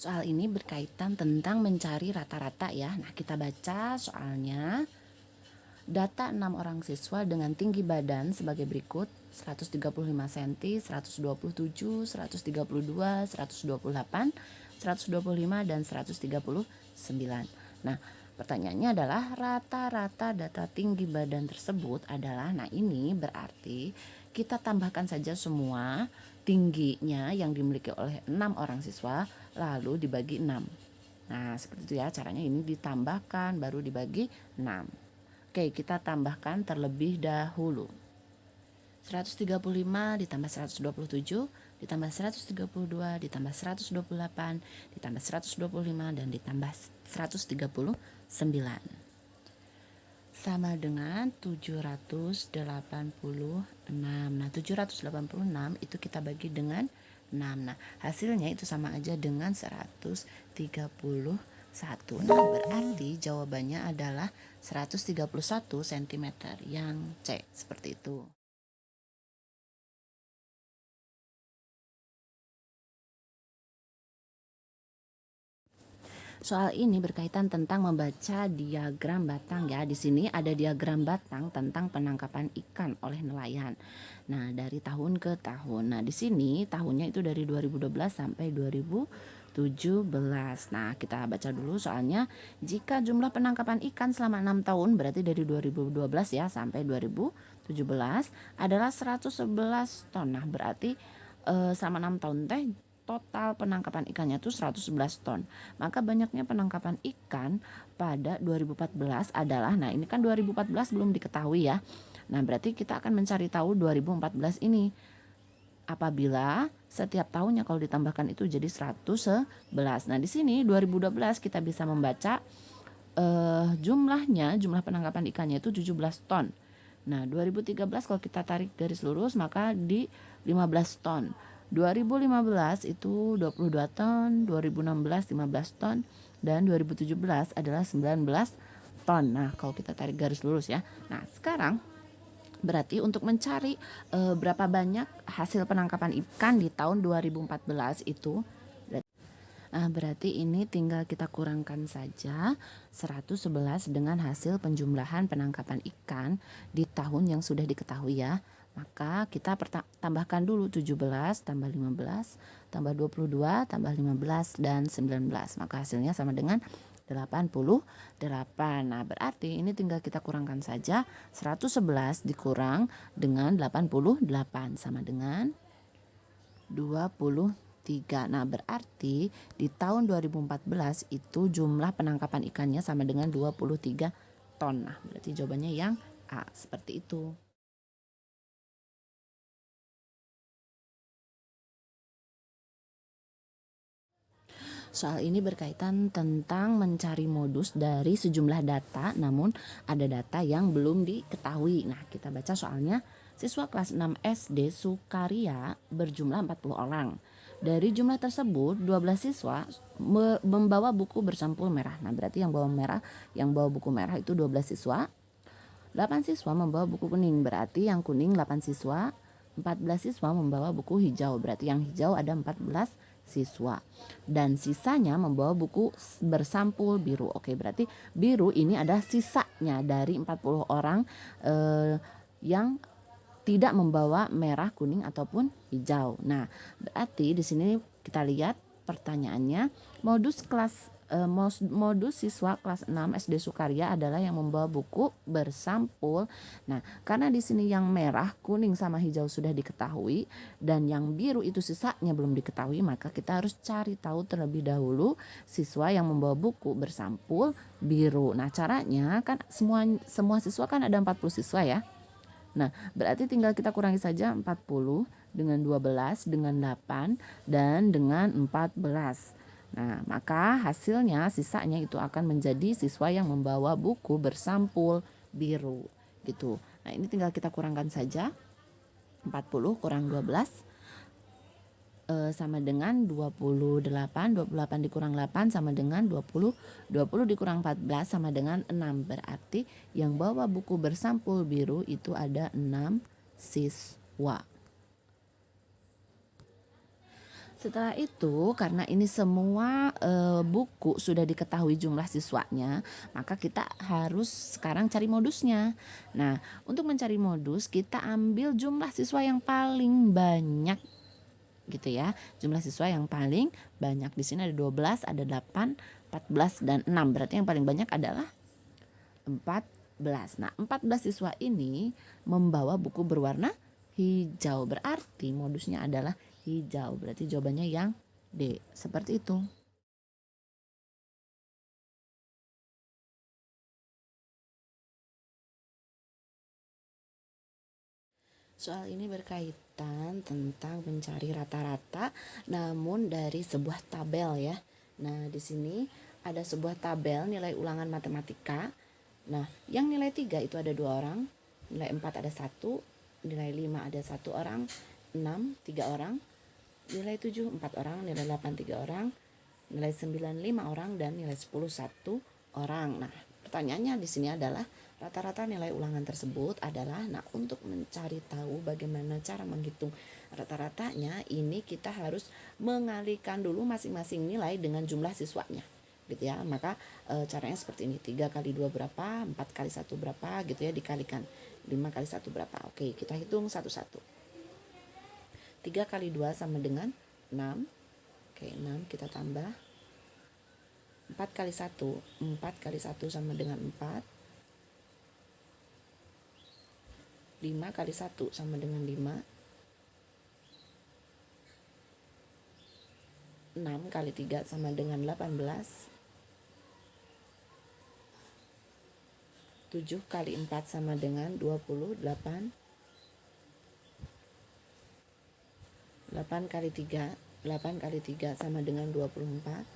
Soal ini berkaitan tentang mencari rata-rata ya. Nah, kita baca soalnya. Data 6 orang siswa dengan tinggi badan sebagai berikut: 135 cm, 127, 132, 128, 125, dan 139. Nah, pertanyaannya adalah rata-rata data tinggi badan tersebut adalah, nah ini berarti kita tambahkan saja semua tingginya yang dimiliki oleh 6 orang siswa lalu dibagi 6. Nah, seperti itu ya caranya, ini ditambahkan baru dibagi 6. Oke, kita tambahkan terlebih dahulu. 135 ditambah 127 ditambah 132 ditambah 128 ditambah 125 dan ditambah 139 sama dengan 786. Nah, 786 itu kita bagi dengan 6. Nah, hasilnya itu sama aja dengan 131. Nah, berarti jawabannya adalah 131 cm yang C, seperti itu. Soal ini berkaitan tentang membaca diagram batang ya. Di sini ada diagram batang tentang penangkapan ikan oleh nelayan. Nah, dari tahun ke tahun. Nah, di sini tahunnya itu dari 2012 sampai 2017. Nah, kita baca dulu soalnya. Jika jumlah penangkapan ikan selama 6 tahun, berarti dari 2012 ya sampai 2017 adalah 111 ton. Nah, berarti selama 6 tahun teh total penangkapan ikannya itu 111 ton. Maka banyaknya penangkapan ikan pada 2014 adalah, nah ini kan 2014 belum diketahui ya. Nah, berarti kita akan mencari tahu 2014 ini. Apabila setiap tahunnya kalau ditambahkan itu jadi 111. Nah, di sini 2012 kita bisa membaca jumlah penangkapan ikannya itu 17 ton. Nah, 2013 kalau kita tarik garis lurus maka di 15 ton. 2015 itu 22 ton, 2016 15 ton, dan 2017 adalah 19 ton. Nah, kalau kita tarik garis lurus ya. Nah, sekarang berarti untuk mencari berapa banyak hasil penangkapan ikan di tahun 2014 itu, berarti ini tinggal kita kurangkan saja 111 dengan hasil penjumlahan penangkapan ikan di tahun yang sudah diketahui ya. Maka kita tambahkan dulu 17 tambah 15 tambah 22 tambah 15 dan 19. Maka hasilnya sama dengan 88. Nah, berarti ini tinggal kita kurangkan saja 111 dikurang dengan 88 sama dengan 23. Nah, berarti di tahun 2014 itu jumlah penangkapan ikannya sama dengan 23 ton. Nah, berarti jawabannya yang A, seperti itu. Soal ini berkaitan tentang mencari modus dari sejumlah data, namun ada data yang belum diketahui. Nah, kita baca soalnya. Siswa kelas 6 SD Sukaria berjumlah 40 orang. Dari jumlah tersebut, 12 siswa membawa buku bersampul merah. Nah, berarti yang bawa buku merah itu 12 siswa. 8 siswa membawa buku kuning, berarti yang kuning 8 siswa. 14 siswa membawa buku hijau, berarti yang hijau ada 14 siswa. Dan sisanya membawa buku bersampul biru. Oke, berarti biru ini ada sisanya dari 40 orang yang tidak membawa merah, kuning ataupun hijau. Nah, berarti di sini kita lihat pertanyaannya, modus siswa kelas 6 SD Sukaria adalah yang membawa buku bersampul. Nah, karena di sini yang merah, kuning sama hijau sudah diketahui dan yang biru itu sisanya belum diketahui, maka kita harus cari tahu terlebih dahulu siswa yang membawa buku bersampul biru. Nah, caranya kan semua siswa kan ada 40 siswa ya. Nah, berarti tinggal kita kurangi saja 40 dengan 12 dengan 8 dan dengan 14. Nah, maka hasilnya sisanya itu akan menjadi siswa yang membawa buku bersampul biru gitu. Nah, ini tinggal kita kurangkan saja. 40 kurang 12 sama dengan 28. 28 dikurang 8 sama dengan 20. 20 dikurang 14 sama dengan 6. Berarti yang bawa buku bersampul biru itu ada 6 siswa. Setelah itu, karena ini semua buku sudah diketahui jumlah siswanya, maka kita harus sekarang cari modusnya. Nah, untuk mencari modus, kita ambil jumlah siswa yang paling banyak gitu ya. Jumlah siswa yang paling banyak di sini ada 12, ada 8, 14 dan 6. Berarti yang paling banyak adalah 14. Nah, 14 siswa ini membawa buku berwarna hijau. Berarti modusnya adalah hijau. Berarti jawabannya yang D. Seperti itu. Soal ini berkaitan tentang mencari rata-rata namun dari sebuah tabel ya. Nah, di sini ada sebuah tabel nilai ulangan matematika. Nah, yang nilai 3 itu ada 2 orang, nilai 4 ada 1, nilai 5 ada 1 orang, 6 3 orang, nilai 7 4 orang, nilai 8 3 orang, nilai 9 5 orang dan nilai 10 1 orang. Nah, pertanyaannya di sini adalah rata-rata nilai ulangan tersebut adalah, nah untuk mencari tahu bagaimana cara menghitung rata-ratanya, ini kita harus mengalihkan dulu masing-masing nilai dengan jumlah siswanya gitu ya. Maka caranya seperti ini, 3 kali 2 berapa, 4 kali 1 berapa gitu ya, dikalikan 5 kali 1 berapa. Oke, kita hitung satu-satu. 3 kali 2 sama dengan 6. Oke, 6 kita tambah 4 kali 1, 4 kali 1 sama dengan 4. 5 kali 1 sama dengan 5. 6 kali 3 sama dengan 18. 7 kali 4 sama dengan 28. 8 kali 3, 8 kali 3 sama dengan 24.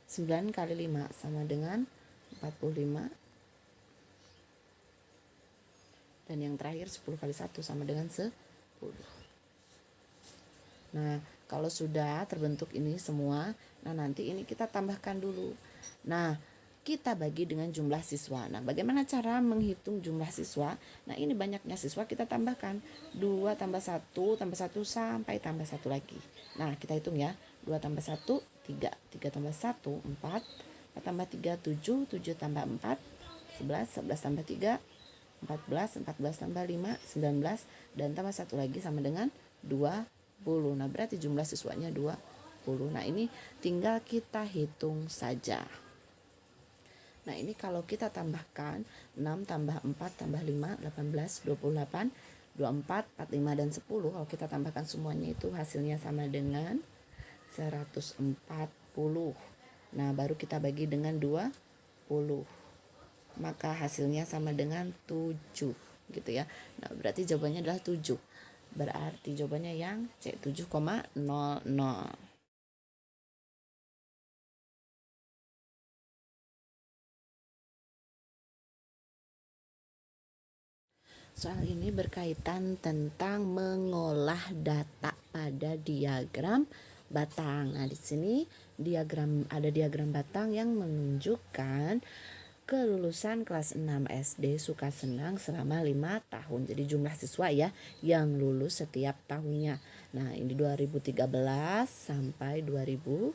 9 kali 5 sama dengan 45. Dan yang terakhir 10 kali 1 sama dengan 10. Nah, kalau sudah terbentuk ini semua, nah nanti ini kita tambahkan dulu. Nah, kita bagi dengan jumlah siswa. Nah, bagaimana cara menghitung jumlah siswa? Nah, ini banyaknya siswa kita tambahkan 2 tambah 1 tambah 1 sampai tambah 1 lagi. Nah, kita hitung ya. 2 tambah 1 3, 3 tambah 1 4, 4 tambah 3 7, 7 tambah 4 11, 11 tambah 3 14, 14 tambah 5 19 dan tambah 1 lagi sama dengan 20. Nah, berarti jumlah siswanya 20. Nah, ini tinggal kita hitung saja. Nah, ini kalau kita tambahkan 6 tambah 4 tambah 5 18, 28, 24, 45 dan 10. Kalau kita tambahkan semuanya itu hasilnya sama dengan 140. Nah, baru kita bagi dengan 20. Maka hasilnya sama dengan 7 gitu ya. Nah, berarti jawabannya adalah 7. Berarti jawabannya yang C, 7,00. Soal ini berkaitan tentang mengolah data pada diagram batang. Nah, di sini ada diagram batang yang menunjukkan kelulusan kelas 6 SD suka senang selama 5 tahun. Jadi jumlah siswa ya yang lulus setiap tahunnya. Nah, ini 2013 sampai 2017.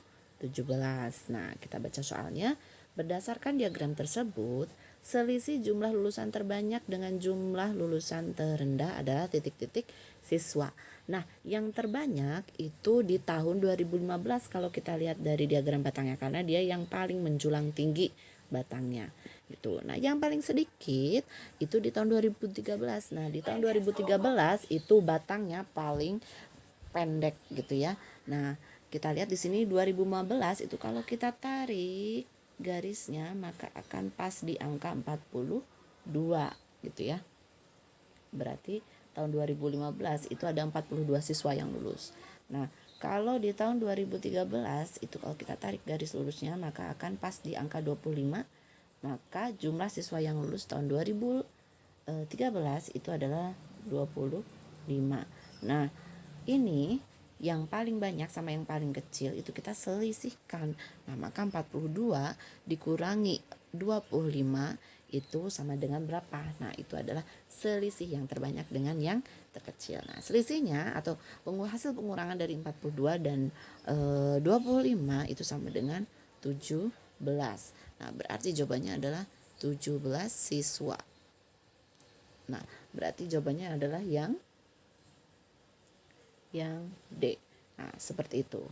Nah, kita baca soalnya. Berdasarkan diagram tersebut, selisih jumlah lulusan terbanyak dengan jumlah lulusan terendah adalah titik-titik siswa. Nah, yang terbanyak itu di tahun 2015 kalau kita lihat dari diagram batangnya, karena dia yang paling menjulang tinggi batangnya gitu. Nah, yang paling sedikit itu di tahun 2013. Nah, di tahun 2013 itu batangnya paling pendek gitu ya. Nah, kita lihat di sini 2015 itu kalau kita tarik garisnya maka akan pas di angka 42 gitu ya. Berarti tahun 2015 itu ada 42 siswa yang lulus. Nah, kalau di tahun 2013 itu kalau kita tarik garis lurusnya maka akan pas di angka 25. Maka jumlah siswa yang lulus tahun 2013 itu adalah 25. Nah, ini yang paling banyak sama yang paling kecil itu kita selisihkan. Nah, maka 42 dikurangi 25 itu sama dengan berapa? Nah, itu adalah selisih yang terbanyak dengan yang terkecil. Nah, selisihnya atau hasil pengurangan dari 42 dan 25 itu sama dengan 17. Nah, berarti jawabannya adalah 17 siswa. Nah, berarti jawabannya adalah yang D. Nah, seperti itu.